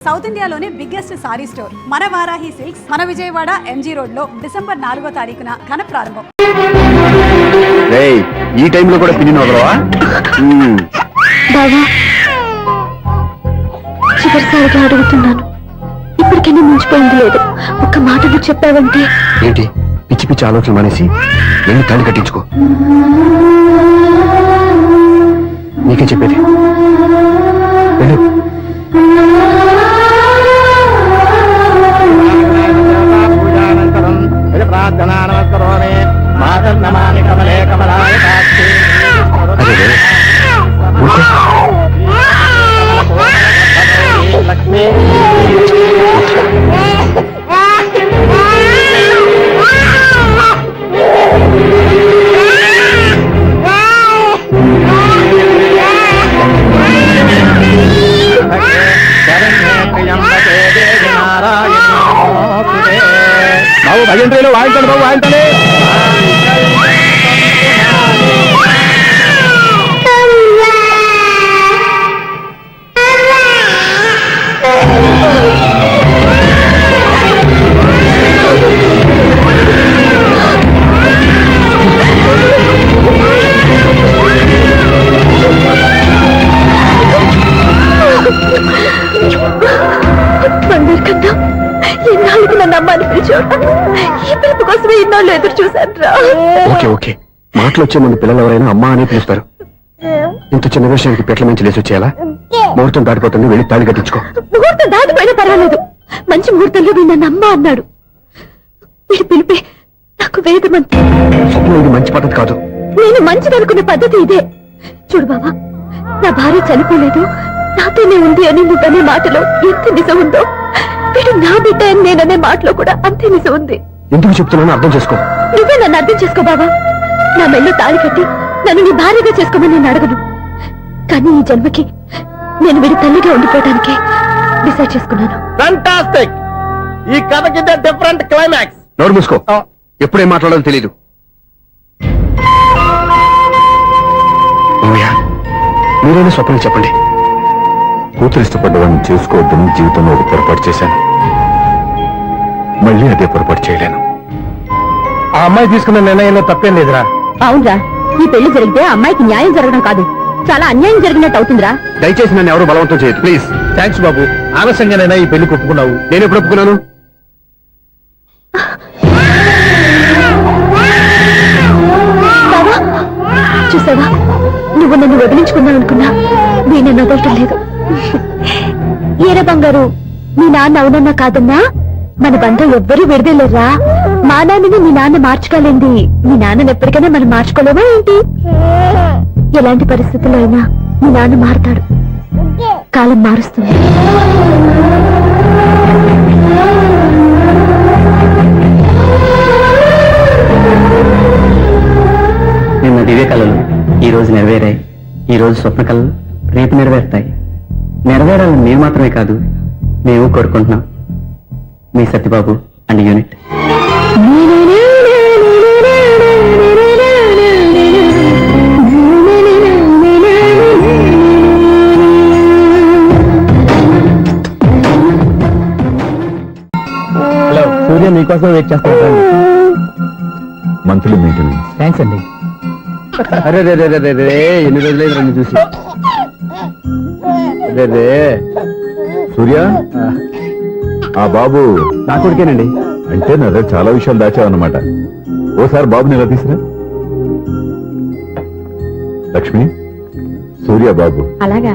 South ఇండియాలోనే biggest sorry store మన Varahi silks మన విజయవాడ ఎంజీ రోడ్ లో డిసెంబర్ 4వ తారీఖున ఘన ప్రారంభం. ఈ టైంలో కూడా పిన్ని వదలవా? బావా, చివరిసారిగా అడుగుతున్నాను, ఇప్పటికైనా మించిపోయింది లేదు. ఒక్క మాట నువ్వు చెప్పావంటే. ఏంటి పిచ్చి పిచ్చి ఆలోచన మానేసి వెళ్ళి తాళి కట్టించుకో. నీకే చెప్పేది. వెళ్ళు. అదే లక్ష్మీ బాబు భజంత్రీలో వాయించండి బాబు, వాయించండి. ఎన్నాళ్ళకి నన్ను అమ్మాని పిలిచావు. ఈ పిలుపు కోసమే ఇన్నాళ్ళు ఎదురు చూశాను. ఓకే ఓకే, మాటలు వచ్చే ముందు పిల్లలు ఎవరైనా అమ్మా అని పిలుస్తారు. ఇంత చిన్న విషయానికి పెట్ల నుంచి లేచి వచ్చేయాలా? ముహూర్తం దాటిపోతుంది, వెళ్ళి తాళి కట్టించుకో. ముహూర్తం దాటిపోయినా పర్వాలేదు, మంచి ముహూర్తంలో వీడు నన్ను అమ్మ అన్నాడు. వీడి పిలిపే నాకు వేదమంతా. స్వప్నం, ఇది మంచి పద్ధతి కాదు. నేను మంచిదనుకునే పద్ధతి ఇదే. చూడు బాబా, నా భార్య చనిపోలేదు, నాతోనే ఉంది అని నువ్వనే మాటలో ఎంత నిజం ఉందో, వీడు నా బిడ్డ అని నేననే మాటలో కూడా అంతే నిజం ఉంది. ఎందుకు చెప్తున్నానో అర్థం చేసుకో. నువ్వే నన్ను అర్థం చేసుకో బాబా. నా మెళ్ళో తాళి కట్టి నన్ను నీ భార్యగా చేసుకోమని నేను అడగను. కానీ ఈ జన్మకి నేను వీడి తల్లిగా ఉండిపోవడానికి డిసైడ్ చేసుకున్నాను. ఫెంటాస్టిక్! ఈ కథకి డిఫరెంట్ క్లైమాక్స్. నోరు మూసుకో, ఎప్పుడేం మాట్లాడాలో తెలీదు. మీరైనా స్వప్నం చెప్పండి. కూతురు ఇష్టపడ్డవాడిని చేసుకోవద్దని జీవితంలో ఒక పొరపాటు చేశాను. మళ్ళీ అదే పొరపాటు చేయలేను. ఆ అమ్మాయి తీసుకున్న నిర్ణయంలో తప్పేం లేదురా. అవునరా, ఈ పెళ్లి జరిగితే అమ్మాయికి న్యాయం జరగడం కాదు, చాలా అన్యాయం జరిగినట్టు అవుతుందిరా. దయచేసి నన్ను ఎవరు బలవంతం చేయదు ప్లీజ్. థ్యాంక్స్ బాబు, ఆలస్యంగానైనా ఈ పెళ్లి ఒప్పుకున్నావు. నేను ఎప్పుడు ఒప్పుకున్నాను? చూసావా, నువ్వు నన్ను వదిలించుకున్నావు అనుకున్నా, నేను వదలటం లేదు. ఏరా బంగారు, మీ నాన్న అవునన్నా కాదన్నా మన బంధం ఎవ్వరూ విడదలేరా. మా నాన్నని మీ నాన్న మార్చుకోలేంది, మీ నాన్నని ఎప్పటికైనా మనం మార్చుకోలేమా ఏంటి? ఎలాంటి పరిస్థితుల్లో అయినా మీ నాన్న మారుతాడు, కాలం మారుస్తుంది. నిన్న దివ్య కళలు ఈ రోజు నెరవేరాయి, ఈ రోజు స్వప్న కళలు రేపు నెరవేరుతాయి. నెరవేరాలని మేము మాత్రమే కాదు, మేము కోరుకుంటున్నాం. మీ సత్యబాబు అండ్ యూనిట్. హలో సూర్య, మీకోసం వెయిట్ చేస్తాను. Monthly maintenance. థ్యాంక్స్ అండి. అరే రే రే రే రే, ఎన్ని రోజులైంది రండి చూసి. అరే రే సూర్య, ఆ బాబు నా కొడుకేనండి. అంటే నా దగ్గర చాలా విషయాలు దాచావన్నమాట. ఓసారి బాబుని ఇలా తీసురా. లక్ష్మి, సూర్య బాబు. అలాగా?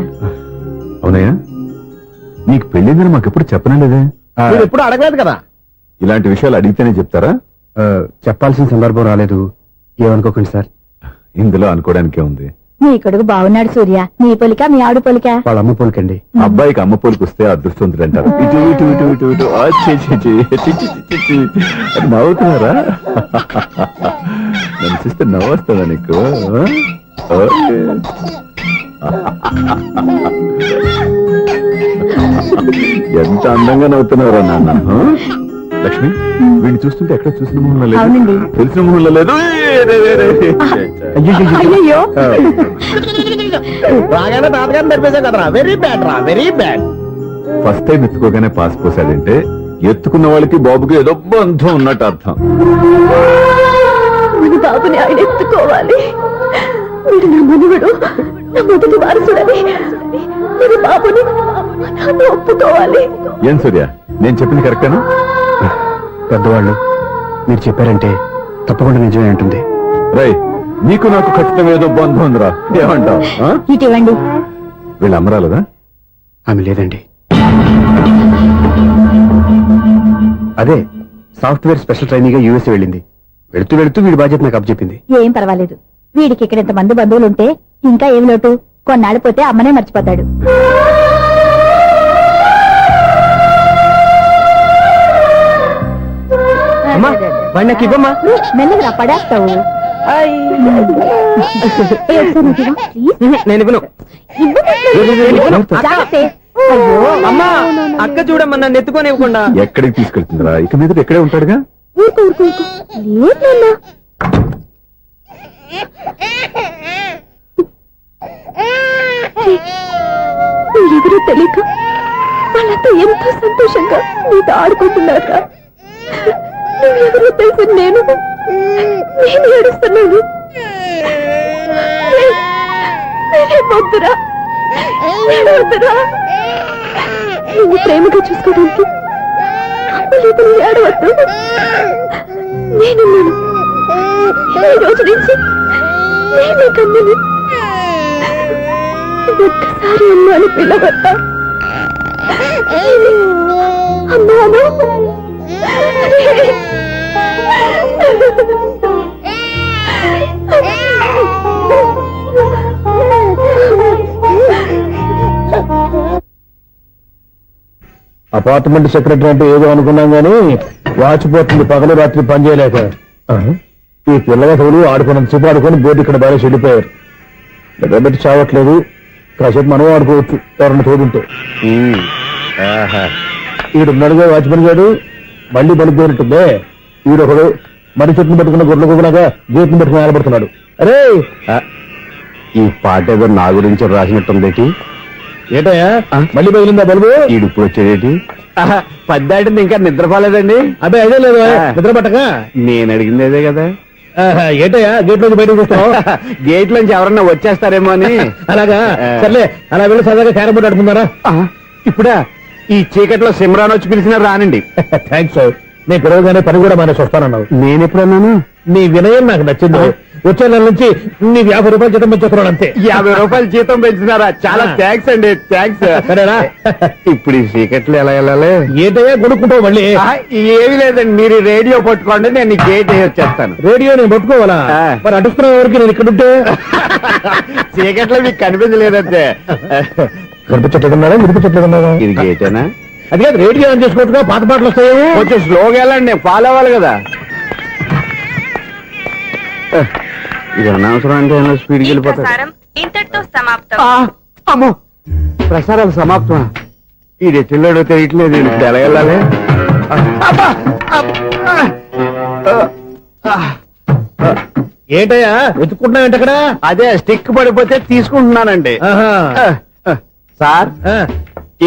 అవునయ్యా, నీకు పెళ్ళిందని మాకెప్పుడు చెప్పనలేదే. మీరు ఎప్పుడు అడగలేదు కదా. ఇలాంటి విషయాలు అడిగితేనే చెప్తారా? చెప్పాల్సిన సందర్భం రాలేదు, ఏమనుకోకండి సార్. ఇందులో అనుకోవడానికే ఉంది. నీ కొడుకు బాగున్నాడు సూర్య. నీ పొలిక మీ ఆడు పొలిక? వాళ్ళ అమ్మ పోలికండి. అబ్బాయికి అమ్మ పోలికి వస్తే అదృష్టవంతుడు అంటారు. ఇటు ఇటు ఇటు ఇటు ఇటు ఆ, ఛీ, ఛీ, ఛీ, ఛీ, ఛీ, ఛీ, ఛీ. అది నవ్వుతున్నారా? నన్ను చూస్తే నవ్వొస్తుందా నీకు? ఓకే. ఎంత అందంగా నవ్వుతున్నారా నాన్న. లక్ష్మి, వీడిని చూస్తుంటే ఎక్కడ చూసిన మొహంలో లేదు, తెలిసిన మొహంలో లేదు. అయ్యో, బాగానే తాతగారిని నడిపేశాం కదరా. వెరీ బ్యాడ్ రా, వెరీ బ్యాడ్. ఫస్ట్ టైం ఎత్తుకోగానే పాస్ పోసాడంటే ఎత్తుకున్న వాళ్ళకి బాబుకి ఏదో బంధం ఉన్నట్టు అర్థం. మన బాబుని ఆయన ఎత్తుకోవాలి. వీడు నా మనవడు, నా మొదటి వారసుడని మన బాబుని మా నాన్న ఒప్పుకోవాలి. ఏం సూర్య, నేను చెప్పింది కరెక్టేనా? పెద్దవాళ్ళు మీరు చెప్పారంటే తప్పకుండా నిజమే ఉంటుంది. రై, నీకు నాకు ఖచ్చితంగా ఏదో బంధం ఉందిరా, ఏమంటావు? ఇటీవండి. వీళ్ళు అమరాలదా? ఆమె లేదండి. అదే సాఫ్ట్వేర్ స్పెషల్ ట్రైనింగ్ గా యూఎస్ వెళ్ళింది. వెళుతూ వెళుతూ వీడి బాధ్యత నాకు అప్పచెప్పింది. ఏం పర్వాలేదు. వీడికి ఇక్కడ ఇంతమంది బంధువులుంటే ఇంకా ఏం లోటు? కొన్నాళ్ళు పోతే అమ్మనే మర్చిపోతాడు. నాకు ఇవ్వమ్మా. మెల్లగా పడేస్తావు. నేను ఇవ్వను. అమ్మా, అక్క చూడమ్మా, నన్ను ఎత్తుకొని ఇవ్వకుండా. ఎక్కడికి తీసుకెళ్తుందిరా? ఇక మీద ఇక్కడే ఉంటాడుగా. ఎవరో తెలియక వాళ్ళతో ఎంతో సంతోషంగా నీతో ఆడుకుంటున్నారా? నువ్వెవరో తెలిసి నేను ఏడుస్తున్నాను. వద్దురా, వద్దురా. నువ్వు ప్రేమగా చూసుకోవడానికి అమ్మలేదు, ఏడవద్దు. నేనున్నాను. ఈ రోజు నుంచి నేనే కన్నని. ఒక్కసారి అమ్మాని పిలవద్దా? అమ్మాను. అపార్ట్మెంట్ సెక్రటరీ అంటే ఏదో అనుకున్నాం గానీ వాచిపోతుంది పగలు రాత్రి పని చేయలేక. ఈ పిల్లగతులు ఆడుకున్నంతసేపు ఆడుకొని బోర్డు ఇక్కడ బాగా చెడిపోయారు. నిద్రబెట్టి చావట్లేదు. కాసేపు మనం ఆడుకోవచ్చు ఎవరన్నా తోడుంటే. ఈడున్నాడుగా వాచ్మెన్ గారు, మళ్ళీ బలిపోయినట్టుందే. ఈడొకడు మరి చెట్టును పట్టుకున్న గొడ్ల కుక్కలాగా గేట్ను పట్టుకుని ఆడబడుతున్నాడు. అరే, ఈ పాట ఏదో నా గురించి రాసినట్టుంది. ఏటయ్యా మళ్ళీ బదిలిందా బల్బు? ఈడు ఇప్పుడు వచ్చేదేటి? పద్దాటింది ఇంకా నిద్రపోలేదండి. అదే అదే లేదు నిద్ర పట్టక. నేను అడిగింది అదే కదా. ఏటయ్యా గేట్ లోకి బయటకు చూస్తావు? గేట్ లోంచి ఎవరన్నా వచ్చేస్తారేమో అని. అలాగా, సర్లే అలా వెళ్ళి సరదాగా క్యారం బోర్డు ఆడుకుందారా? ఇప్పుడా? ఈ చీకట్లో సిమ్రాన్ వచ్చి పిలిచినా రానండి. థ్యాంక్స్. నేను పిలవగానే పని కూడా మానేసి వస్తానన్నావు. నేను ఎప్పుడన్నాను? నీ వినయం నాకు నచ్చింది. వచ్చే నెల నుంచి నీకు 50 రూపాయలు జీతం పెంచుతున్నాను అంతే. 50 రూపాయలు జీతం పెంచుతున్నారా? చాలా థ్యాంక్స్ అండి, థ్యాంక్స్. సరేనా? ఇప్పుడు ఈ చీకట్లు ఎలా వెళ్ళాలి? ఏంటయ్యా కొనుక్కుంటావు మళ్ళీ? ఏమి లేదండి, మీరు రేడియో పట్టుకోండి, నేను గేట్ వచ్చేస్తాను. రేడియో నేను పట్టుకోవాలా? మరి అడుస్తున్న వరకు నేను ఇక్కడ ఉంటే చీకట్లో మీకు కనిపించలేదంటే. కనిపించట్లేదన్నారా? వినిపించట్లేదన్నారా? ఇది గేటేనా? అది కాదు, రేడియో ఆన్ చేసుకోవచ్చుగా, పాత పాటలు వస్తాయి. కొంచెం స్లోగా వెళ్ళండి, నేను ఫాలో అవ్వాలి కదా. ఇది అనవసరం అంటే స్పీడ్కి వెళ్ళిపోతాడు. ఇంతటితో సమాప్తం. అమ్మో, ప్రసారాలు సమాప్తం. ఇది ఎట్టిల్లాడో తెలియట్లేదు. ఇప్పుడు ఎలా వెళ్ళాలి? ఏంటయ్యా వెతుక్కుంటున్నావు ఏంటి అక్కడ? అదే స్టిక్ పడిపోతే తీసుకుంటున్నానండి. సార్,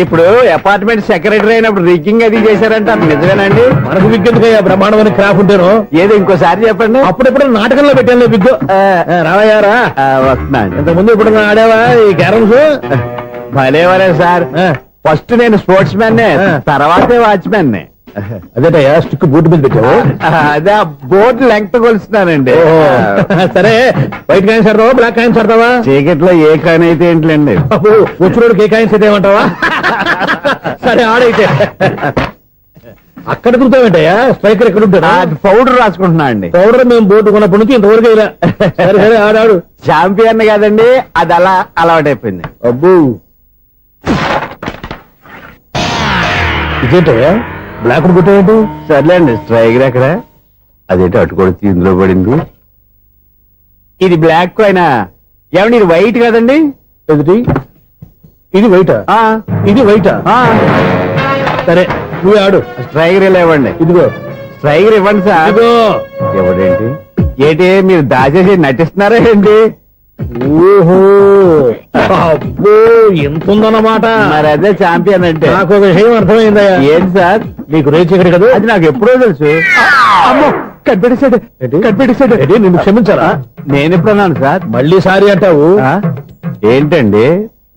ఇప్పుడు అపార్ట్మెంట్ సెక్రటరీ అయినప్పుడు రిగ్గింగ్ అది చేశారంటే అది నిజమేనండి? మనకు విగ్గెందుకయ్యా, బ్రహ్మాండమైన క్రాఫ్ ఉంటాను. ఏదో ఇంకోసారి చెప్పండి. అప్పుడెప్పుడు నాటకంలో పెట్టాను బిగ్గు. రావయ్యారా? వస్తున్నాను. ఇంతకుముందు ఇప్పుడు ఆడావా ఈ క్యారమ్స్? భలేవరే సార్. ఫస్ట్ నేను స్పోర్ట్స్ మ్యాన్, తర్వాతే వాచ్మెన్. అదేటయ్యా స్టిక్ బూట్ మీద పెట్టావు? అదే ఆ బోర్డు లెంగ్త్ కొలుస్తున్నానండి. సరే, వైట్ కాయిన్స్ ఆడతావా బ్లాక్ కాయిన్స్ ఆడతావా? చీకట్లో ఏ కాయిన్ అయితే ఏంటిలేండి. వచ్చినోడికి ఏ కాయిన్స్ అయితే ఏమంటావా? సరే ఆడైతే. అక్కడ తిరుగుతావేంటయ్యా? స్ట్రైకర్ ఎక్కడ ఉంటాడా? పౌడర్ రాసుకుంటున్నా అండి. పౌడర్ మేము బోర్డు కొన్నప్పటి నుంచి ఇంతవరకు ఇలా. సరే సరే ఆడాడు. ఛాంపియన్ కాదండి, అది అలా అలవాటైపోయింది. అబ్బు, ఇదేంటయ్యా బ్లాక్ కొట్టాడు? సర్లేండి, స్ట్రైకర్ ఎక్కడ? అదేంటి అటుకొడితే ఇందులో పడింది. ఇది బ్లాక్ కాయిన్. ఏమండి ఇది వైట్ కదండి? ఎదుటి ఇది వైటా? ఇది వైటా? సరే నువ్వు ఆడు. స్ట్రైకర్ ఇలా ఇవ్వండి. ఇదిగో స్ట్రైకర్ ఇవ్వండి సార్. ఇదిగో. ఎవడేంటి? ఏంటి మీరు దాచేసి నటిస్తున్నారా ఏంటి? ఓహో అబ్బో ఎంత ఉందన్నమాట. మరి అదే ఛాంపియన్ అంటే. నాకు ఒక విషయం అర్థమైందయ్యా. ఏంటి సార్? నీకు రేచి ఇక్కడ కదా? అది నాకు ఎప్పుడో తెలుసు. అమ్మో కనిపెట్టేశాడు కనిపెట్టేశాడు. నిన్ను క్షమించారా? నేను ఎప్పుడన్నాను సార్? మళ్ళీ సారీ అంటావు? ఆ? ఏంటండి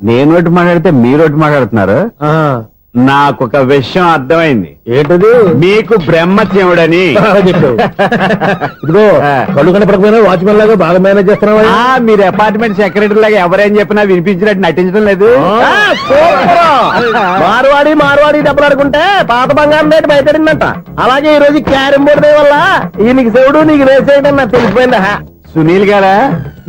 నేను ఒకటి మాట్లాడితే మీరు ఒకటి మాట్లాడుతున్నారు. ఆ, నాకు ఒక విషయం అర్థమైంది. ఏంటది? మీకు బ్రహ్మత్యముడని. చెప్పు. ఇదిగో కళ్ళు కనపడకపోయినా వాచ్మెన్ లాగా బాగా మేనేజ్ చేస్తున్నావా? మీరు అపార్ట్మెంట్ సెక్రటరీ లాగా ఎవరేం చెప్పినా వినిపించినట్టు నటించడం లేదు. మార్వాడి దెబ్బలాడుకుంటే పాత బంగారం రేటు బయటడిందంట. అలాగే ఈ రోజు క్యారం బోర్డు దే వల్ల ఈయనకి శివుడు నీకు రేసేయడం నాకు తెలిసిపోయిందా? సునీల్ గారా,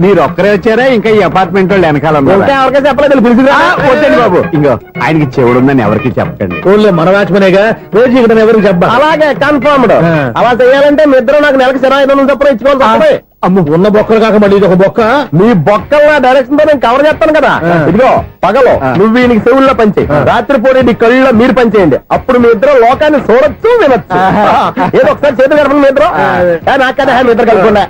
మీరు ఒక్కరే వచ్చారా ఇంకా ఈ అపార్ట్మెంట్ వాళ్ళు వెనకాల ఉన్నారా? ఎవరికే చెప్పలేదు పిలిచిరా. వద్దండి బాబు, ఇంకో ఆయనకి చెవుడుందని ఎవరికి చెప్పకండి. ఓన్లీ మన వాచ్మనేగా రోజు ఇక్కడ ఎవరికి చెప్పా. అలాగే కన్ఫర్మ్డ్. అలా చేయాలంటే మీ ఇద్దరు నాకు నెలకు సిరా 500 చొప్పున ఇచ్చుకోవాలి. అమ్మ ఉన్న బొక్కలు కాక మళ్ళీ ఇది ఒక బొక్క. మీ బొక్కల డైరెక్షన్ తో నేను కవర్ చేస్తాను కదా. ఇదిగో పగలో నువ్వు ఈయనకి చెవుల్లో పనిచేయి, రాత్రిపూట నీ కళ్ళలో మీరు పనిచేయండి. అప్పుడు మీ ఇద్దరు లోకాన్ని చూడొచ్చు వినొచ్చు. ఏదో ఒకసారి చేతులు కలపండి మీ ఇద్దరు. నాకు కదా మీ ఇద్దరు కలపకుండా.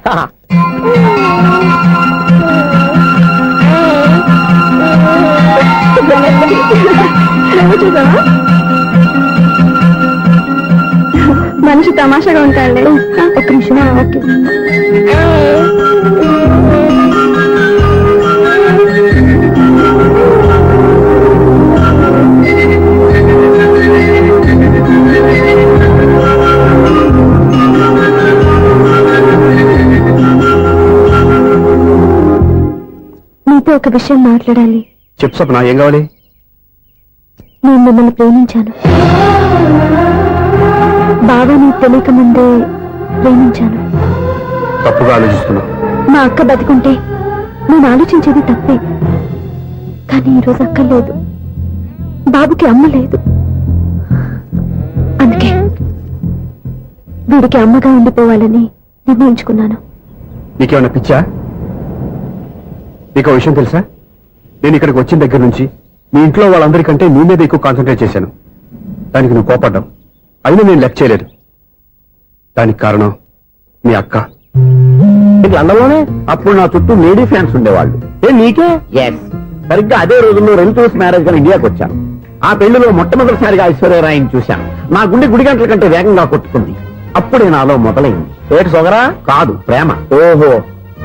మనిషి తమాషాగా ఉంటాడు. ఒక్క నిమిషం. ఓకే. మీతో ఒక విషయం మాట్లాడాలి. చెప్పు స్వప్న, ఏం కావాలి? నేను మిమ్మల్ని ప్రేమించాను. బాగా నీకు తెలియక ముందే ప్రేమించాను. తప్పుగా ఆలోచిస్తున్నా. మా అక్క బతికుంటే నేను ఆలోచించేది తప్పే. కానీ ఈరోజు అక్క లేదు, బాబుకి అమ్మ లేదు. అందుకే వీడికి అమ్మగా ఉండిపోవాలని నిర్ణయించుకున్నాను. నీకేమన్నా పిచ్చా? నీకు విషయం తెలుసా? నేను ఇక్కడికి వచ్చిన దగ్గర నుంచి మీ ఇంట్లో వాళ్ళందరికంటే నీ మీద ఎక్కువ కాన్సన్ట్రేట్ చేశాను. దానికి నువ్వు కోపడ్డావు, అయినా నేను లెక్క చేయలేదు. దానికి కారణం మీ అక్క. లండన్లోనే అప్పుడు నా చుట్టూ లేడీ ఫ్యాన్స్ ఉండేవాళ్ళు. నీకే? ఎస్. సరిగ్గా అదే రోజుల్లో రిలేటివ్స్ మ్యారేజ్ గా ఇండియాకి వచ్చాను. ఆ పెళ్లిలో మొట్టమొదటిసారిగా ఐశ్వర్యరాయని చూశాను. నా గుండె గుడి గంటల కంటే వేగంగా కొట్టుకుంది. అప్పుడే నాలో మొదలైంది. ఏటి సొగరా? కాదు, ప్రేమ. ఓహో,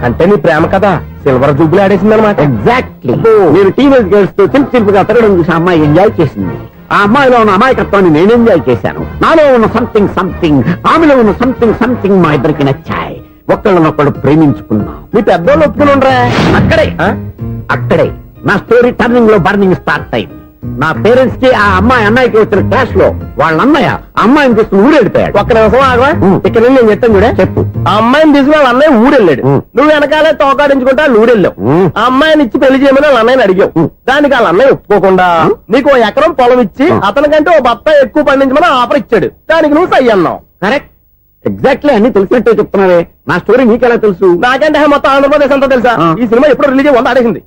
అంటే నీ ప్రేమ కదా సిల్వర్ జూబులు ఆడేసిందనమాట. ఎగ్జాక్ట్లీ. నేను టీనేజ్ గర్ల్స్ తో చిలుపుగా తిరగడం చూసి అమ్మాయి ఎంజాయ్ చేసింది. ఆ అమ్మాయిలో ఉన్న అమాయకత్వాన్ని నేను ఎంజాయ్ చేశాను. నాలో ఉన్న సంథింగ్ ఆమెలో ఉన్న సంథింగ్ మా ఇద్దరికి నచ్చాయి. ఒక్కళ్ళనొక్కడు ప్రేమించుకున్నాం. మీ పెద్దోళ్ళు ఒప్పుకుని ఉండరా? అక్కడే నా స్టోరీ టర్నింగ్ లో బర్నింగ్ స్టార్ట్ అయింది. నా పేరెంట్స్ కి ఆ అమ్మాయి అన్నయ్యకి వచ్చిన క్లాష్ లో వాళ్ళ అన్నయ్య అమ్మాయిని తీసుకుని ఊరెళ్ళిపోయాడు. ఒక్క నిమిషం ఆగవా? ఇక్కడ నేను చెప్తాను కూడా. చెప్పు. ఆ అమ్మాయిని తీసుకుని వాళ్ళ అన్నయ్య ఊరెళ్ళాడు. నువ్వు వెనకాలే తోకాడించుకుంటా ఊరెళ్ళావు. ఆ అమ్మాయిని ఇచ్చి పెళ్లి చేయమని వాళ్ళ అన్నయ్యని అడిగావు. దానికి వాళ్ళ అన్నయ్య ఒప్పుకోకుండా నీకు 1 ఎకరం పొలం ఇచ్చి అతనికంటే ఓ బత్త ఎక్కువ పండించమని ఆఫర్ ఇచ్చాడు. దానికి నువ్వు సై అన్నావు. కరెక్ట్. ఎగ్జాక్ట్లీ అన్ని తెలిసినట్టే చెప్తున్నావే. నా స్టోరీ నీకెలా తెలుసు? నాకంటే మొత్తం ఆంధ్రప్రదేశ్ అంతా తెలుసా? ఈ సినిమా ఎప్పుడు రిలీజ్ అయ్యి 100 ఆడేసింది.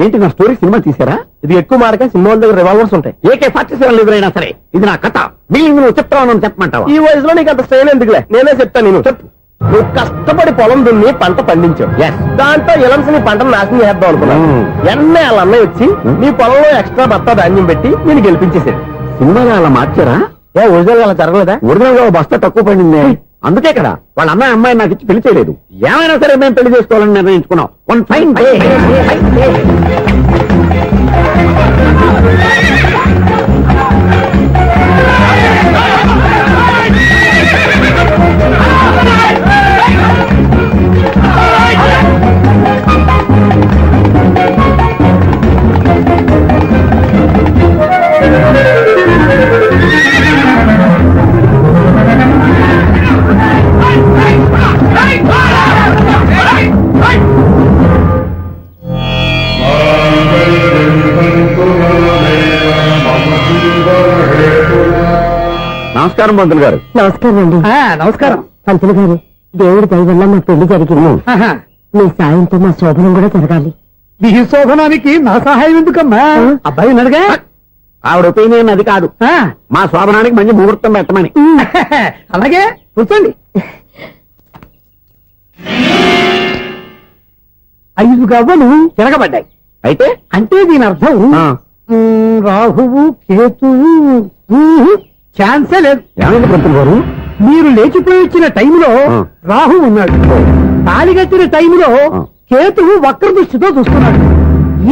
ఏంటి, నా స్టోరీ సినిమా తీసారా? ఇది ఎక్కువ మార్కే సినిమా దగ్గర రివాల్వర్స్ ఉంటాయి. AK-47 ఎదురైనా సరే ఇది నా కథ. బిల్డింగ్ నువ్వు చెప్తావు చెప్పమంటావా? ఈ వయసులో నీకు అంత స్ట్రెయిన్ ఎందుకులే, నేనే చెప్తాను. నేను చెప్పు. నువ్వు కష్టపడి పొలం దున్ని పంట పండించావు. దాంతో ఇలమ్స్ నీ పంటను నాశనం చేద్దాం అనుకున్నావు. ఎన్నే వాళ్ళ అన్నయ్య వచ్చి నీ పొలంలో ఎక్స్ట్రా బత్తా ధాన్యం పెట్టి నేను గెలిపించేసాడు. సినిమాలో అలా మార్చారా? ఒరిజినల్ అలా జరగలేదా? ఒరిజినల్ గా బస్తా తక్కువ పడింది. అందుకే కదా వాళ్ళ అమ్మాయి నాకు ఇచ్చి పెళ్లి చేయలేదు. ఏమైనా సరే మేము పెళ్లి చేసుకోవాలని నిర్ణయించుకున్నాం. One fine day. నమస్కారం పంతులు గారు. నమస్కారం అండి. నమస్కారం పంతులు గారు, దేవుడి దయ వల్ల మా పెళ్లి జరిగింది. మీ సాయంతో మా శోభనం కూడా జరగాలి. ఈ శోభనానికి నా సహాయం ఎందుకమ్మా? అబ్బాయి ఉన్నాడుగా. ఆవిడ ఒపీనియన్ అది కాదు, మా శోభనానికి మంచి ముహూర్తం పెట్టమని. అలాగే కూర్చోండి. 5 గవ్వలు తిరగబడ్డాయి. అయితే అంటే దీని అర్థం రాహువు కేతువు ఛాన్సే లేదు. ఏమైంది పంతులు గారు? మీరు లేచిపోయి వచ్చిన టైంలో రాహు ఉన్నాడు, తాళిగట్టిన టైంలో కేతువు వక్ర దృష్టితో చూస్తున్నాడు.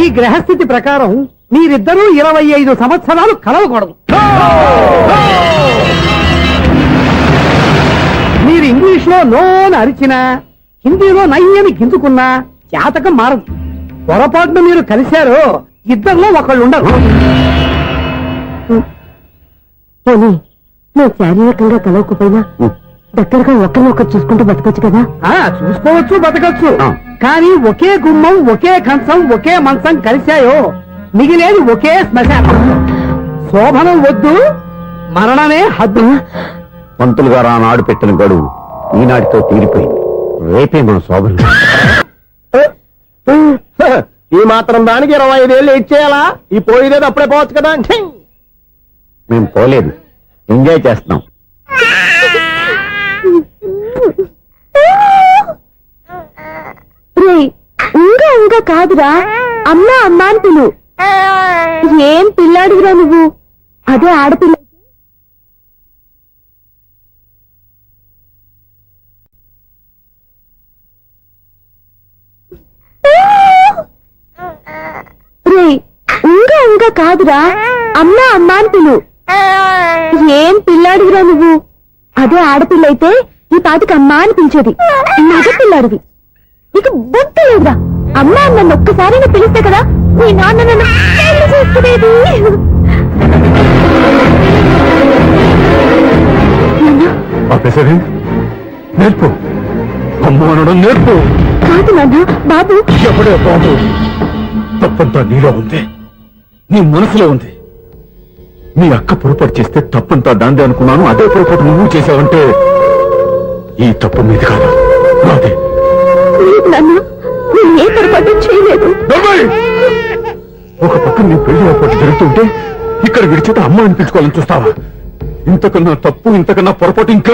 ఈ గ్రహస్థితి ప్రకారం మీరిద్దరూ 25 సంవత్సరాలు కలవకూడదు. మీరు ఇంగ్లీష్ లో నోన్ అరిచినా, హిందీలో నయ్యని గింజుకున్నా జాతకం మారదు. పొరపాటున మీరు కలిశారో ఇద్దరిలో ఒకళ్ళు ఉండరు. నువ్వు శారీరకంగా కలవకపోయినా దగ్గరగా ఒకరినొకరు చూసుకుంటూ బతకొచ్చు కదా. చూసుకోవచ్చు, బతకచ్చు. కానీ ఒకే గుమ్మం, ఒకే కంచం, ఒకే మంచం కలిశాయో మిగిలేది ఒకే శ్మశానం. శోభనం వద్దు, మరణమే హద్దు. పంతులు గారు ఆనాడు పెట్టిన గడువు ఈనాటితో తీరిపోయింది. రేపే మన శోభనం. ఈ మాత్రం దానికి 25 ఏళ్ళు ఇచ్చేయాలా? ఈ పోయేదేది అప్పుడే పోవచ్చు కదా. మేము పోలేదు, ఎంజాయ్ చేస్తున్నాం. ఇంకా కాదురా, అమ్మా అమ్మా అని పిలు. ఏం పిల్లాడివిరా నువ్వు? అదే ఆడపిల్ల. ఇంకా కాదురా, అమ్మా అమ్మా అని పిలు. ఏం పిల్లాడివిరా నువ్వు? అదే ఆడపిల్ల అయితే ఈ పాటికి అమ్మా అని పిలిచేది. మగ పిల్లాడివి, నీకు బుద్ధి లేదురా. అమ్మా నన్ను ఒక్కసారి పిలిస్తే కదా మీ నాన్న నన్ను పెళ్లి చేసుకునేది. నేర్పు, అమ్మ అనడం నేర్పు. కాదు నాన్న, బాబు. ఎవడే బాబు? తప్పంతా నీలో ఉంది, నీ మనసులో ఉంది. నీ అక్క పొరపాటు చేస్తే తప్పంతా దాందే అనుకున్నాను. అదే పొరపాటు నువ్వు చేసావంటే ఈ తప్పు మీది కాదు, నాదే. నాన్న, నేను ఏ పొరపాటు చేయలేదు. ఒక పక్క నీ పెళ్లి ఏర్పాటు జరుగుతుంటే ఇక్కడ విడిచేత అమ్మ అనిపించుకోవాలని చూస్తావా? ఇంతకన్నా తప్పు, ఇంతకన్నా పొరపాటు ఇంకా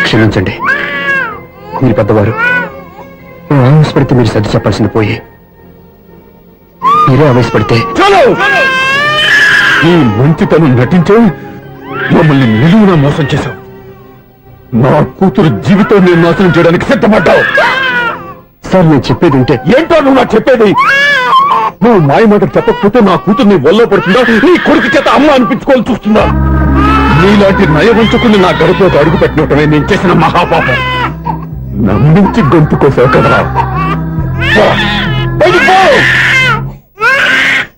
క్షమించండి, మీరు పెద్దవారు. ఆవేశపడితే మీరు సర్ది చెప్పాల్సింది పోయి మీరే ఆవేశపడితే ఈ మంచితనం నటించే మమ్మల్ని నిలువున మోసం చేశావు. నా కూతురు జీవితం నేను నాశనం చేయడానికి సిద్ధపడ్డావు. సార్, నేను చెప్పేది ఉంటే ఏంటో నువ్వు నాకు చెప్పేది? నువ్వు మాయ మాట చెప్పకపోతే నా కూతురు నీ వల్ల పడుతుందా, నీ కొడుకు చేత అమ్మ అనిపించుకోవాలని చూస్తుందా? నీలాంటి నయవంచుకుని నా గడుపులోకి అడుగు పెట్టినట్టమే నేను చేసిన మహాపాపం. నమ్మించి గొంతు కోసావు కదా.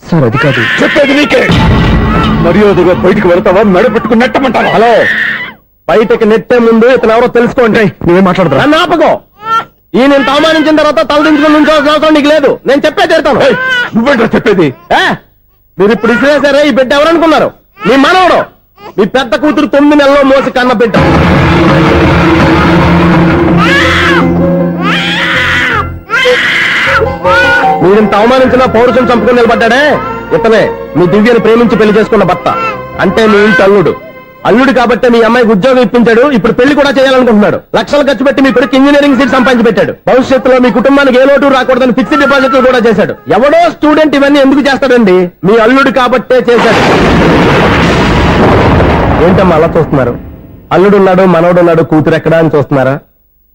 సార్, అది కాదు చెప్పేది నీకే. మర్యాదగా బయటికి వెళ్తావా, మెడ పెట్టుకుని నెట్టమంటావా? హలో, బయటకి నెట్టే ముందు ఇతను ఎవరో తెలుసుకోండి. నువ్వే మాట్లాడతా. నన్ను ఆపకో. ఈయన అవమానించిన తర్వాత తలదించుకుని నుంచోవాల్సిన అవసరం నీకు లేదు. నేను చెప్పేది చెప్తాను. నువ్వేంటో చెప్పేది? మీరు ఇప్పుడు ఇసిరేసారే, ఈ బిడ్డ ఎవరనుకున్నారు? మీ మనవడు, మీ పెద్ద కూతురు 9 నెలల్లో మోసి కన్న బిడ్డ. మీరింత అవమానించిన పౌరుషం చంపుకుని నిలబడ్డాడే ఇతనే మీ దివ్యను ప్రేమించి పెళ్లి చేసుకున్న భర్త. అంటే మీ ఇంటి అల్లుడు. అల్లుడు కాబట్టి మీ అమ్మాయికి ఉద్యోగం ఇప్పించాడు. ఇప్పుడు పెళ్లి కూడా చేయాలనుకుంటున్నాడు. లక్షలు ఖర్చు పెట్టి మీ కొడుకు ఇంజనీరింగ్ సీట్ సంపాదించి పెట్టాడు. భవిష్యత్తులో మీ కుటుంబానికి ఏ లోటు రాకూడదని ఫిక్స్డ్ డిపాజిట్లు కూడా చేశాడు. ఎవడో స్టూడెంట్ ఇవన్నీ ఎందుకు చేస్తాడండి? మీ అల్లుడు కాబట్టే చేశాడు. ఏంటమ్మా అలా చూస్తున్నారు? అల్లుడున్నాడు, మనవడున్నాడు, కూతురు ఎక్కడా అని చూస్తున్నారా?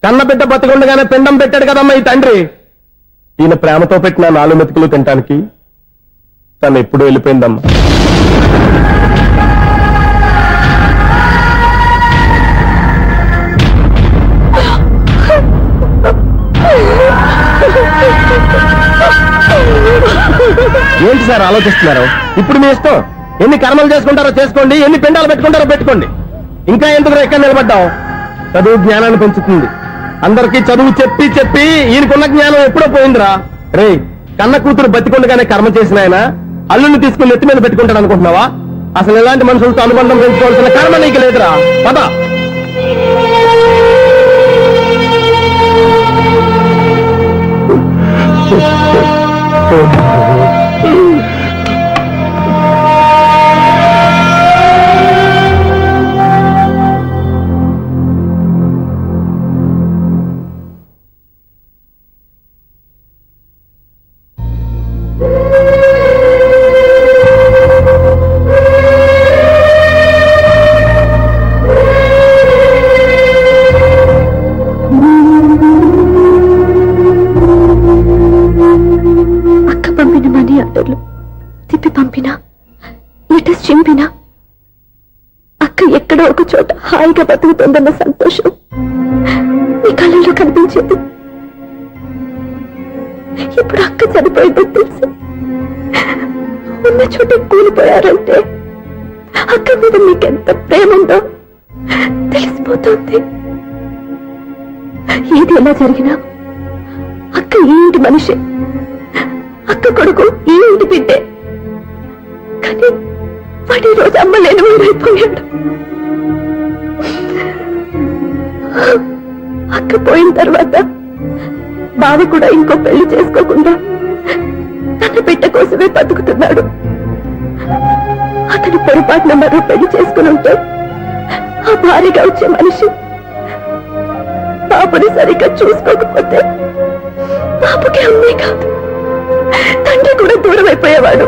కన్న బిడ్డ బతికుండగానే పిండం పెట్టాడు కదమ్మా ఈ తండ్రి. ఈయన ప్రేమతో పెట్టిన 4 మెతుకులు తినటానికి తను ఎప్పుడు వెళ్ళిపోయిందమ్మా. ఏంటి సార్ ఆలోచిస్తున్నారు? ఇప్పుడు మీ ఇష్టం. ఎన్ని కర్మలు చేసుకుంటారో చేసుకోండి, ఎన్ని పిండాలు పెట్టుకుంటారో పెట్టుకోండి. ఇంకా ఎందుకు ఎక్కడ నిలబడ్డావు? చదువు జ్ఞానాన్ని పెంచుతుంది. అందరికీ చదువు చెప్పి చెప్పి ఈయనకున్న జ్ఞానం ఎప్పుడో పోయిందిరా. రే, కన్న కూతురు బతికొండగానే కర్మ చేసిన ఆయన అల్లుని తీసుకుని నెత్తి మీద పెట్టుకుంటాను అనుకుంటున్నావా? అసలు ఎలాంటి మనుషులతో అనుబంధం పెంచుకోవాల్సిన కర్మ నీకు లేదురా. పద. తిప్పి పంపినా లెటర్స్ చింపినా అక్క ఎక్కడో ఒక చోట హాయిగా బతుకుతుందన్న సంతోషం మీ కళ్ళల్లో కనిపించేది. ఇప్పుడు అక్క చనిపోయిందని తెలిసి ఉన్న చోట కూలిపోయారంటే అక్క మీద మీకెంత ప్రేమ ఉందో తెలిసిపోతుంది. ఏది ఎలా జరిగినా అక్క ఈ ఇంటి మనిషి, అక్క కొడుకు ఈ ఇంటి బిడ్డే. కానీ వాడి రోజు అమ్మ లేని ఊరైపోయాడు. అక్క పోయిన తర్వాత బావ కూడా ఇంకో పెళ్లి చేసుకోకుండా తన బిడ్డ కోసమే బతుకుతున్నాడు. అతని పొరపాటున మరో పెళ్లి చేసుకుని ఉంటే ఆ భారీగా వచ్చే మనిషి బాబుని సరిగ్గా చూసుకోకపోతే బాబుకి అమ్మే కాదు తండ్రి కూడా దూరం అయిపోయేవాడు.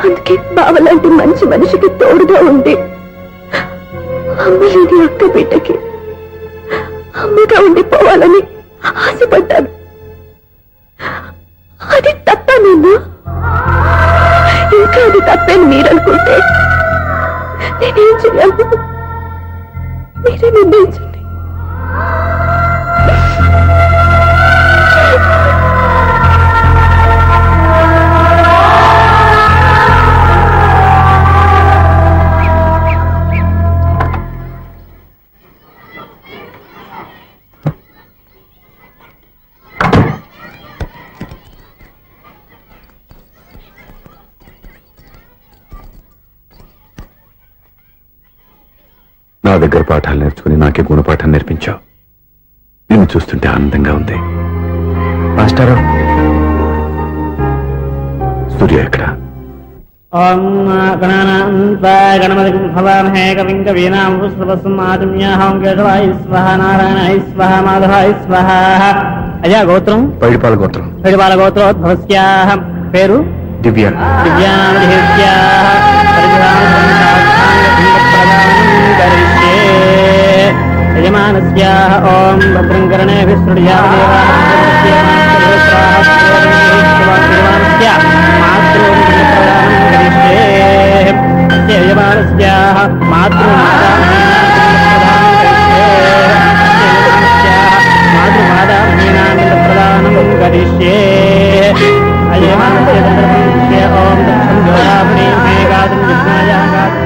అందుకే బావలాంటి మంచి మనిషికి తోడుగా ఉండి అమ్మలేని అక్క బిడ్డకి అమ్మగా ఉండిపోవాలని ఆశపడ్డాను. అది తప్ప నిన్ను ఇంకా అది తప్పని మీరనుకుంటే నేనేం చేయాలి? మీరే నిర్ణయించండి. నా దగ్గర పాఠాలు నేర్చుకుని నాకే గుణపాఠం నేర్పించావు. నిన్ను చూస్తుంటే ఆనందంగా ఉంది. మాస్టారు, సూర్య ఎక్కడ? గణపతి భవామహే కవిం కవీనాం పుష్పవస్మాజమ్యాహం కేశవాయ స్వహ నారాయణాయ స్వహ మాధవాయ స్వహ. అయ్యా గోత్రం? పైడిపాల గోత్రం. పైడిపాల గోత్రోద్భవస్యాః. పేరు? దివ్య. యజమానస్యాః ఓం భద్రం కర్ణేభిః యజమానస్యాః మాతృమాదామహీనానందప్రదానం కరిష్యే. అయమానస్య ఓం దక్షం జ్యోరాభ్రీమే గాతుం జిజ్ఞాయ గాతుం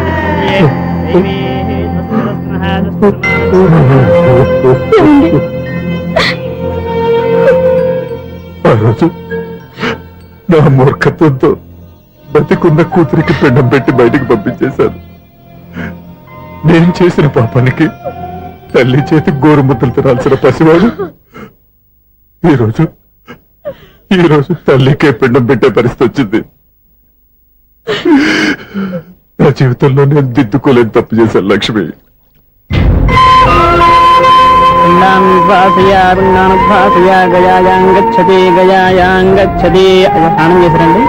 ఆ రోజు నా మూర్ఖత్వంతో బతికున్న కూతురికి పిండం పెట్టి బయటికి పంపించేశాను. నేను చేసిన పాపానికి తల్లి చేతి గోరుముద్దలు తినాల్సిన పసివాడు ఈరోజు తల్లికే పిండం పెట్టే పరిస్థితి వచ్చింది. నా జీవితంలో నేను దిద్దుకోలేని తప్పు చేశాను లక్ష్మి. గయాయాంగచ్చతి గయాయాంగచ్చతి. స్నానం చేశారండి?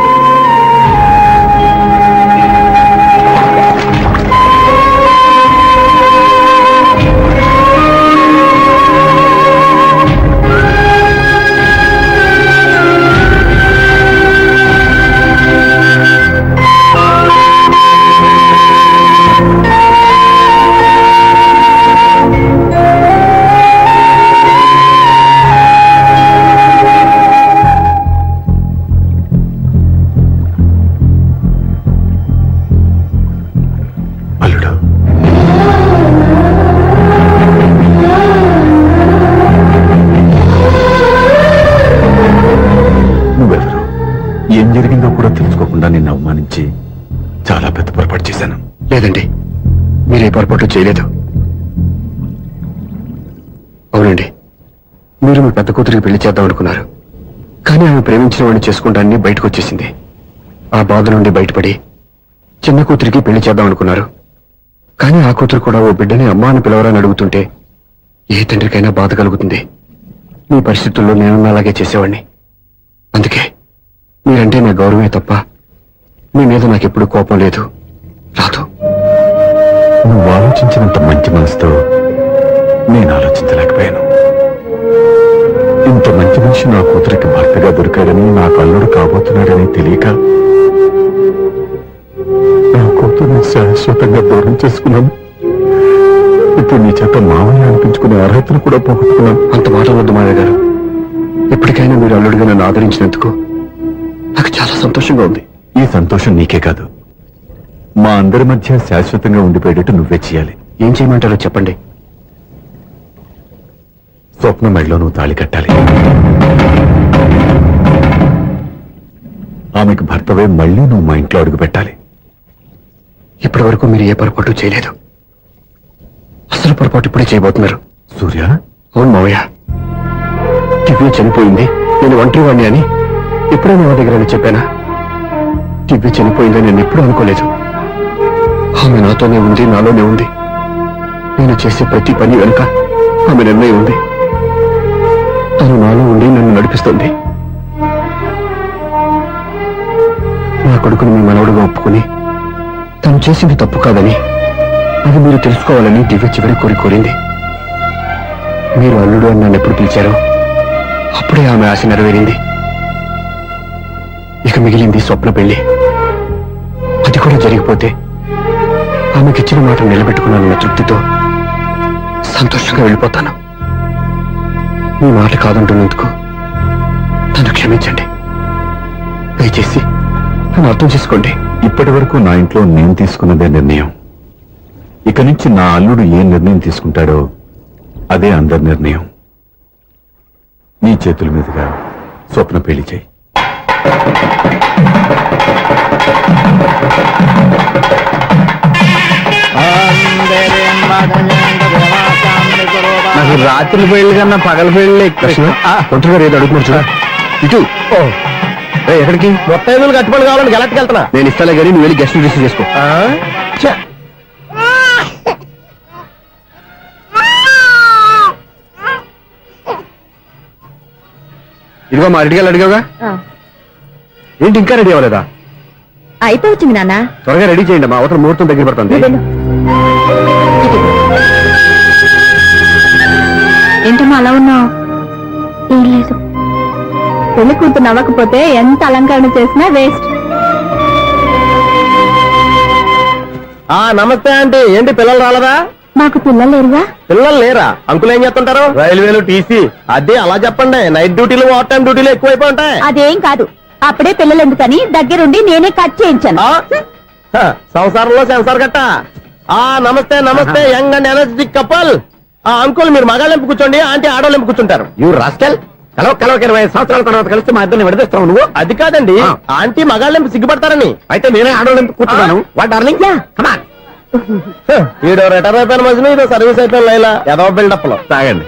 లేదండి, మీరు ఏ పొరపాటు చేయలేదు. అవునండి, మీరు మీ పెద్ద కూతురికి పెళ్లి చేద్దాం అనుకున్నారు. కానీ ఆమె ప్రేమించిన వాడిని చేసుకుంటానని బయటకు వచ్చేసింది. ఆ బాధ నుండి బయటపడి చిన్న కూతురికి పెళ్లి చేద్దాం అనుకున్నారు. కానీ ఆ కూతురు కూడా ఓ బిడ్డని అమ్మా అని పిలవరని అడుగుతుంటే ఏ తండ్రికైనా బాధ కలుగుతుంది. మీ పరిస్థితుల్లో నేను అలాగే చేసేవాడిని. అందుకే మీరంటే నా గౌరవమే తప్ప మీ మీద నాకెప్పుడు కోపం లేదు, రాదు. నువ్వు ఆలోచించినంత మంచి మనసుతో నేను ఆలోచించలేకపోయాను. ఇంత మంచి మనిషి నా కూతురికి భర్తగా దొరికాడని, నాకు అల్లుడు కాబోతున్నాడని తెలియక నా కూతుర్ని శాశ్వతంగా దూరం చేసుకున్నాను. ఇప్పుడు నీ చేత మామయ్య అనిపించుకునే అర్హతను కూడా పోగొట్టుకున్నాను. అంత మాట వద్దు మావయ్య గారు. ఎప్పటికైనా మీరు అల్లుడిగా నన్ను ఆదరించినందుకు నాకు చాలా సంతోషంగా ఉంది. ఈ సంతోషం నీకే కాదు, మా అందరి మధ్య శాశ్వతంగా ఉండిపోయేటట్టు నువ్వే చేయాలి. ఏం చేయమంటారో చెప్పండి. స్వప్న మెడలో నువ్వు తాళి కట్టాలి. ఆమెకు భర్తవే మళ్ళీ నువ్వు మా ఇంట్లో అడుగు పెట్టాలి. ఇప్పటి వరకు మీరు ఏ పొరపాటు చేయలేదు. అసలు పొరపాటు ఇప్పుడే చేయబోతున్నారు. సూర్య, అవును మావయ్య, దివ్య చనిపోయింది, నేను ఒంటరి వాణ్ణి అని ఎప్పుడైనా మా దగ్గర చెప్పానా? దివ్య చనిపోయిందని నేను ఎప్పుడూ అనుకోలేదు. ఆమె నాతోనే ఉంది, నాలోనే ఉంది. నేను చేసే ప్రతి పని వెనుక ఆమె నిర్ణయం ఉంది. తను నాలో ఉండి నన్ను నడిపిస్తుంది. నా కొడుకుని మీ మనవడుగా ఒప్పుకుని తను చేసింది తప్పు కాదని, అది మీరు తెలుసుకోవాలని దివ్య చివరి కోరింది. మీరు అల్లుడు అని నన్ను ఎప్పుడు పిలిచారో అప్పుడే ఆమె ఆశ నెరవేరింది. ఇక మిగిలింది స్వప్న పెళ్లి. అది కూడా జరిగిపోతే ఆమెకిచ్చిన మాట నిలబెట్టుకున్నానన్న తృప్తితో సంతోషంగా వెళ్ళిపోతాను. మీ మాట కాదంటున్నందుకు నన్ను క్షమించండి. దయచేసి నన్ను అర్థం చేసుకోండి. ఇప్పటి వరకు నా ఇంట్లో నేను తీసుకున్నదే నిర్ణయం. ఇక నుంచి నా అల్లుడు ఏ నిర్ణయం తీసుకుంటాడో అదే అందరి నిర్ణయం. నీ చేతుల మీదుగా స్వప్న పెళ్లి చేయి. నాకు రాత్రి పెళ్లి కన్నా పగల పెళ్లి ఒంటరిగా ఏదో అడుగుతున్నారు చూడ. ఇటు ఎక్కడికి? మొత్తం ఐదులు కట్టుబడి కావాలని గెలట్టుకు వెళ్తున్నా. నేను ఇస్తాలే కానీ నువ్వు వెళ్ళి గెస్ట్ రిసీవ్ చేసుకో. ఇదిగో మా రెడీగా అడిగావుగా, ఏంటి ఇంకా రెడీ అవ్వలేదా? అయిపోవచ్చింది నాన్న. త్వరగా రెడీ చేయండి, మా అవతల ముహూర్తం దగ్గర పడుతుంది. ఏంటమ్మా అలా ఉన్నావు? ఏం లేదు, పెళ్లి కూతురు నవ్వకపోతే ఎంత అలంకరణ చేసినా వేస్ట్. నమస్తే ఆంటీ. ఏంటి పిల్లలు రాలదా? మాకు పిల్లలు లేరుగా. పిల్లలు లేరా? అంకులు ఏం చేస్తుంటారు? రైల్వేలు, టీసీ. అదే అలా చెప్పండి. నైట్ డ్యూటీలు, ఓవర్ టైం డ్యూటీలు ఎక్కువైపోయి ఉంటాయి. అదేం కాదు, అప్పుడే పిల్లలు ఎందుకని దగ్గరుండి నేనే కట్ చేయించాను. సంసారంలో సెన్సార్ గట్ట. నమస్తే నమస్తే, young and energetic couple. Uncle మీరు మగాళ్ళెంపు కూర్చోండి, ఆంటీ ఆడోళ్ళెంపు కూర్చుంటారు. You rascal. కలవక 20 సంవత్సరాల తర్వాత కలిస్తే మా ఇద్దరిని విడదీస్తావు నువ్వు. అది కాదండి, ఆంటీ మగాళ్ళెంపు సిగ్గుపడతారని. అయితే నేనే ఆడోళ్ళెంపు కూర్చున్నాను. What darling, come on. ఈడో రిటైర్ అయిపోయిన మధ్యలో ఇదో సర్వీస్ అయిపోయిన లైలా ఏదో బిల్డప్ లో. తాగండి,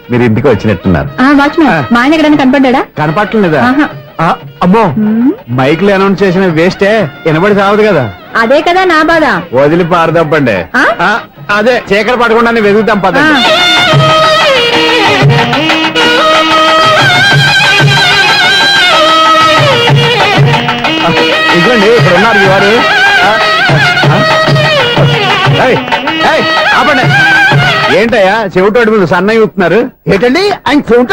మీరు ఇంటికి వచ్చినట్టున్నారు. వాచ్మెన్ మా ఆయన ఎక్కడైనా కనపడ్డా? కనపడలేదా? అమ్మో, మైక్లు అనౌన్స్ చేసిన వేస్టే, వినబడి సావదు కదా. అదే కదా నా బాధ. వదిలి పారదప్పండి. అదే చీకటి పడకుండా వెతుకుతాం పదండి. ఇదిగోండి ఇక్కడ ఉన్నారు ఈ వారు. ఆపండి. ఏంటయ్యా చెవిటోడి మీద సన్నయ్య ఊతున్నారు? ఏంటండి ఆయన చెవిట